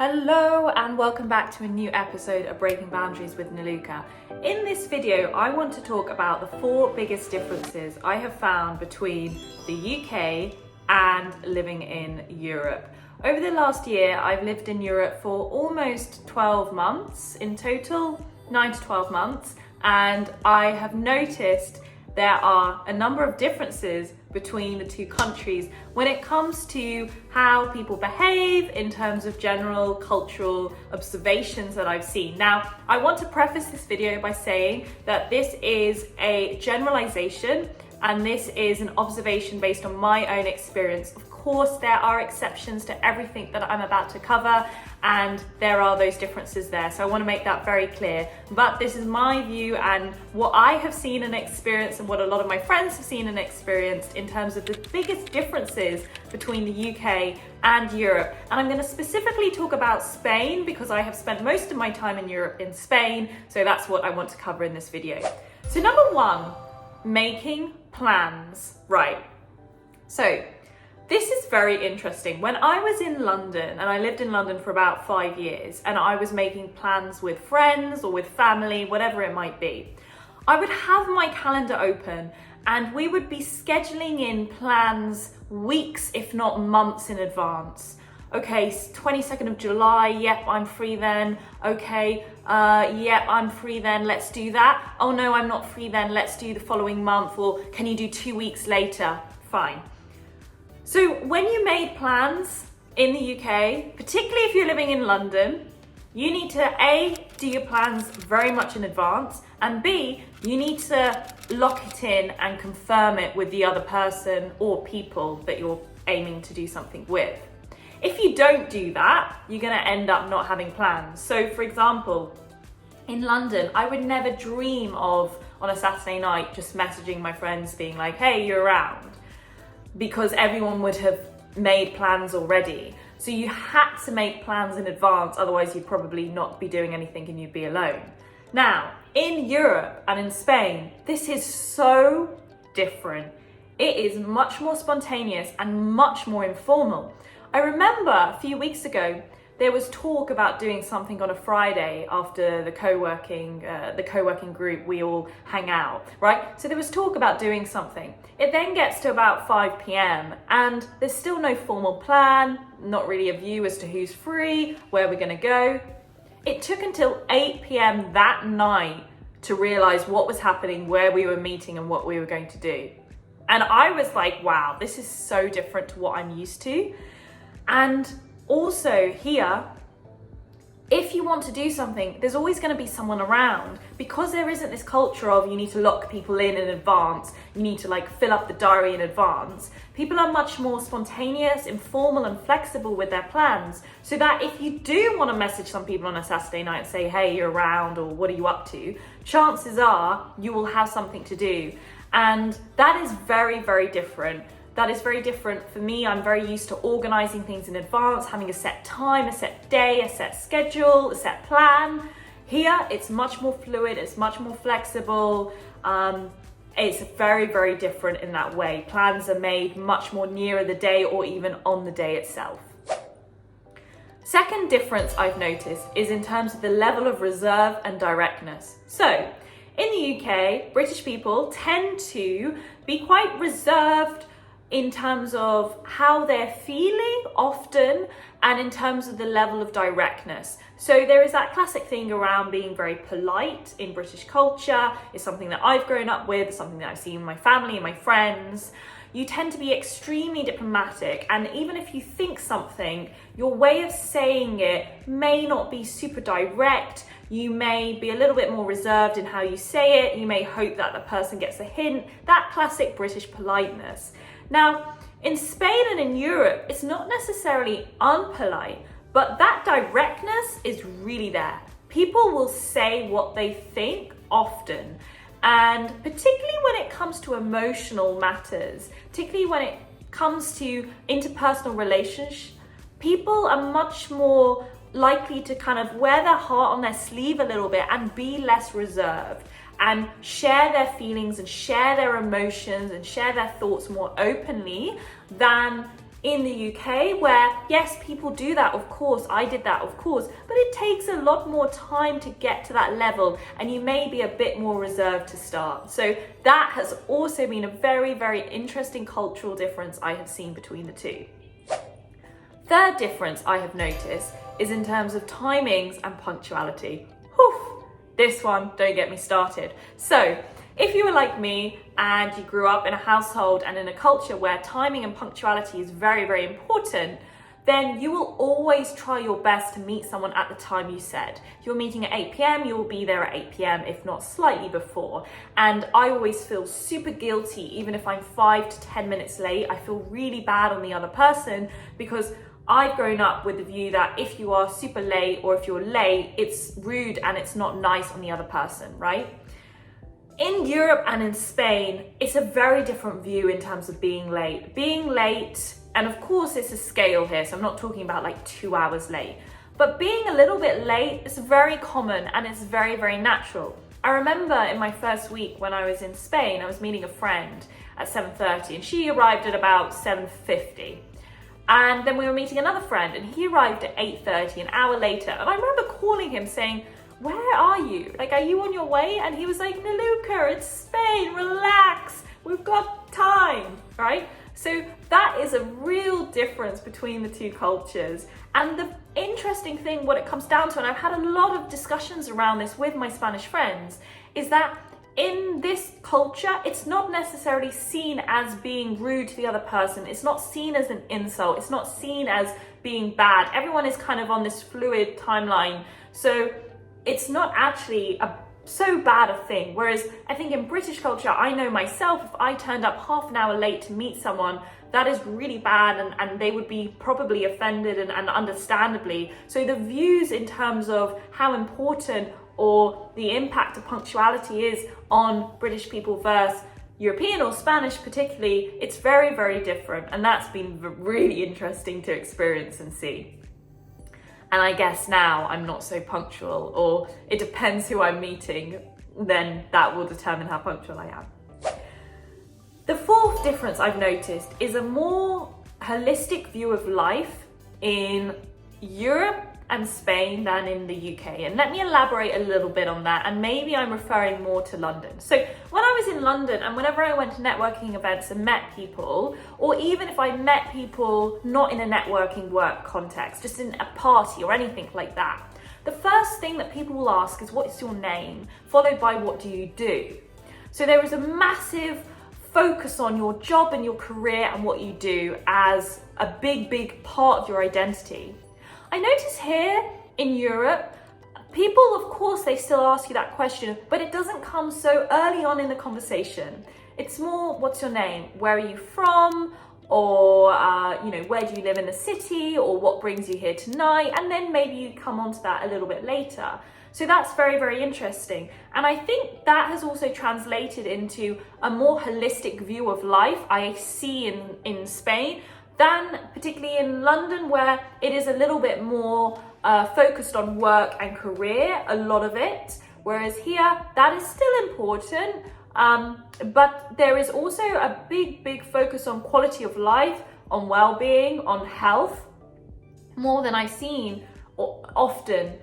Hello and welcome back to a new episode of Breaking Boundaries with Niluka. In this video, I want to talk about the 4 biggest differences I have found between the UK and living in Europe. Over the last year, I've lived in Europe for almost 12 months in total, 9 to 12 months, and I have noticed there are a number of differences between the two countries when it comes to how people behave in terms of general cultural observations that I've seen. Now, I want to preface this video by saying that this is a generalization and this is an observation based on my own experience. Of course, there are exceptions to everything that I'm about to cover, and there are those differences there. So I want to make that very clear. But this is my view and what I have seen and experienced and what a lot of my friends have seen and experienced in terms of the biggest differences between the UK and Europe. And I'm going to specifically talk about Spain because I have spent most of my time in Europe in Spain. So that's what I want to cover in this video. So number 1, making plans. Right. So this is very interesting. When I was in London, and I lived in London for about 5 years, and I was making plans with friends or with family, whatever it might be, I would have my calendar open and we would be scheduling in plans weeks, if not months in advance. Okay, 22nd of July, yep, I'm free then. Okay, yep, I'm free then, let's do that. Oh no, I'm not free then, let's do the following month, or can you do 2 weeks later? Fine. So when you made plans in the UK, particularly if you're living in London, you need to A, do your plans very much in advance, and B, you need to lock it in and confirm it with the other person or people that you're aiming to do something with. If you don't do that, you're going to end up not having plans. So for example, in London, I would never dream of, on a Saturday night, just messaging my friends being like, hey, you're around, because everyone would have made plans already. So you had to make plans in advance, otherwise you'd probably not be doing anything and you'd be alone. Now, in Europe and in Spain, this is so different. It is much more spontaneous and much more informal. I remember a few weeks ago, there was talk about doing something on a Friday after the co-working group, we all hang out, right? So there was talk about doing something. It then gets to about 5 p.m. and there's still no formal plan, not really a view as to who's free, where we're gonna go. It took until 8 p.m. that night to realize what was happening, where we were meeting and what we were going to do. And I was like, wow, this is so different to what I'm used to. And also here, if you want to do something, there's always going to be someone around, because there isn't this culture of you need to lock people in advance, you need to like fill up the diary in advance. People are much more spontaneous, informal and flexible with their plans, so that if you do want to message some people on a Saturday night and say, hey, you're around, or what are you up to, chances are you will have something to do. And that is very, very different. That is very different for me. I'm very used to organizing things in advance, having a set time, a set day, a set schedule, a set plan. Here, it's much more fluid, it's much more flexible. It's very, very different in that way. Plans are made much more nearer the day or even on the day itself. Second difference I've noticed is in terms of the level of reserve and directness. So, in the UK, British people tend to be quite reserved in terms of how they're feeling often, and in terms of the level of directness. So there is that classic thing around being very polite in British culture. It's something that I've grown up with, it's something that I've seen in my family and my friends. You tend to be extremely diplomatic, and even if you think something, your way of saying it may not be super direct. You may be a little bit more reserved in how you say it. You may hope that the person gets a hint, that classic British politeness. Now, in Spain and in Europe, it's not necessarily unpolite, but that directness is really there. People will say what they think often, and particularly when it comes to emotional matters, particularly when it comes to interpersonal relationships, people are much more likely to kind of wear their heart on their sleeve a little bit and be less reserved and share their feelings and share their emotions and share their thoughts more openly than in the UK, where yes, people do that, of course, I did that, of course, but it takes a lot more time to get to that level, and you may be a bit more reserved to start. So that has also been a very, very interesting cultural difference I have seen between the two. Third difference I have noticed is in terms of timings and punctuality. Whew, this one, don't get me started. So if you were like me and you grew up in a household and in a culture where timing and punctuality is very, very important, then you will always try your best to meet someone at the time you said. If you're meeting at 8 p.m, you will be there at 8 p.m, if not slightly before. And I always feel super guilty, even if I'm 5 to 10 minutes late. I feel really bad on the other person because I've grown up with the view that if you are super late or if you're late, it's rude and it's not nice on the other person, right? In Europe and in Spain, it's a very different view in terms of being late. Being late, and of course it's a scale here, so I'm not talking about like 2 hours late, but being a little bit late is very common and it's very, very natural. I remember in my first week when I was in Spain, I was meeting a friend at 7:30 and she arrived at about 7:50. And then we were meeting another friend and he arrived at 8:30, an hour later. And I remember calling him saying, "Where are you? Like, are you on your way?" And he was like, "Niluka, it's Spain, relax, we've got time," right? So that is a real difference between the two cultures. And the interesting thing, what it comes down to, and I've had a lot of discussions around this with my Spanish friends, is that in this culture, it's not necessarily seen as being rude to the other person. It's not seen as an insult. It's not seen as being bad. Everyone is kind of on this fluid timeline. So it's not actually so bad a thing. Whereas I think in British culture, I know myself, if I turned up half an hour late to meet someone, that is really bad and they would be probably offended and understandably. So the views in terms of how important or the impact of punctuality is on British people versus European or Spanish particularly, it's very, very different. And that's been really interesting to experience and see. And I guess now I'm not so punctual, or it depends who I'm meeting, then that will determine how punctual I am. The fourth difference I've noticed is a more holistic view of life in Europe and Spain than in the UK. And let me elaborate a little bit on that. And maybe I'm referring more to London. So when I was in London and whenever I went to networking events and met people, or even if I met people not in a networking work context, just in a party or anything like that, the first thing that people will ask is, "What is your name?" followed by, "What do you do?" So there is a massive focus on your job and your career and what you do as a big, big part of your identity. I notice here in Europe, people, of course, they still ask you that question, but it doesn't come so early on in the conversation. It's more, "What's your name? Where are you from?" Or, "Where do you live in the city?" Or, "What brings you here tonight?" And then maybe you come on to that a little bit later. So that's very, very interesting. And I think that has also translated into a more holistic view of life I see in Spain than particularly in London, where it is a little bit more focused on work and career, a lot of it. Whereas here, that is still important, but there is also a big, big focus on quality of life, on well-being, on health, more than I've seen often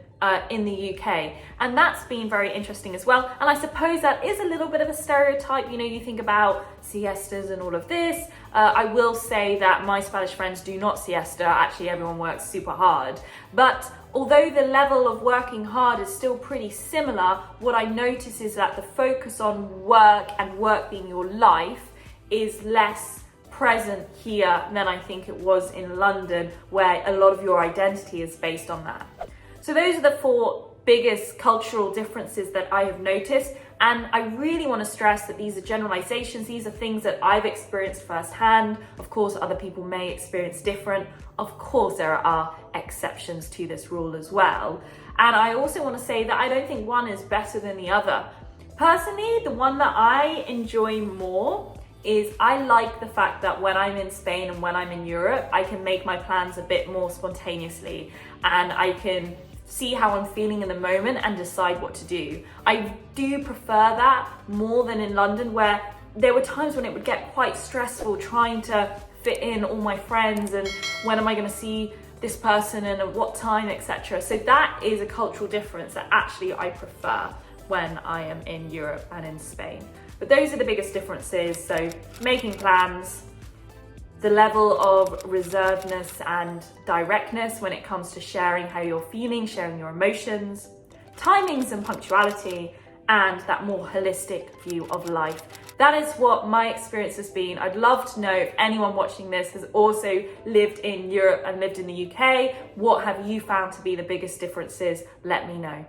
in the UK. And that's been very interesting as well. And I suppose that is a little bit of a stereotype. You think about siestas and all of this. I will say that my Spanish friends do not siesta. Actually, everyone works super hard. But although the level of working hard is still pretty similar, what I notice is that the focus on work and work being your life is less present here than I think it was in London, where a lot of your identity is based on that. So those are the four biggest cultural differences that I have noticed. And I really want to stress that these are generalizations. These are things that I've experienced firsthand. Of course, other people may experience different. Of course, there are exceptions to this rule as well. And I also want to say that I don't think one is better than the other. Personally, the one that I enjoy more is I like the fact that when I'm in Spain and when I'm in Europe, I can make my plans a bit more spontaneously and I can see how I'm feeling in the moment and decide what to do. I do prefer that more than in London, where there were times when it would get quite stressful trying to fit in all my friends, and when am I going to see this person and at what time, etc. So that is a cultural difference that actually I prefer when I am in Europe and in Spain. But those are the biggest differences. So making plans, the level of reservedness and directness when it comes to sharing how you're feeling, sharing your emotions, timings and punctuality, and that more holistic view of life. That is what my experience has been. I'd love to know if anyone watching this has also lived in Europe and lived in the UK. What have you found to be the biggest differences? Let me know.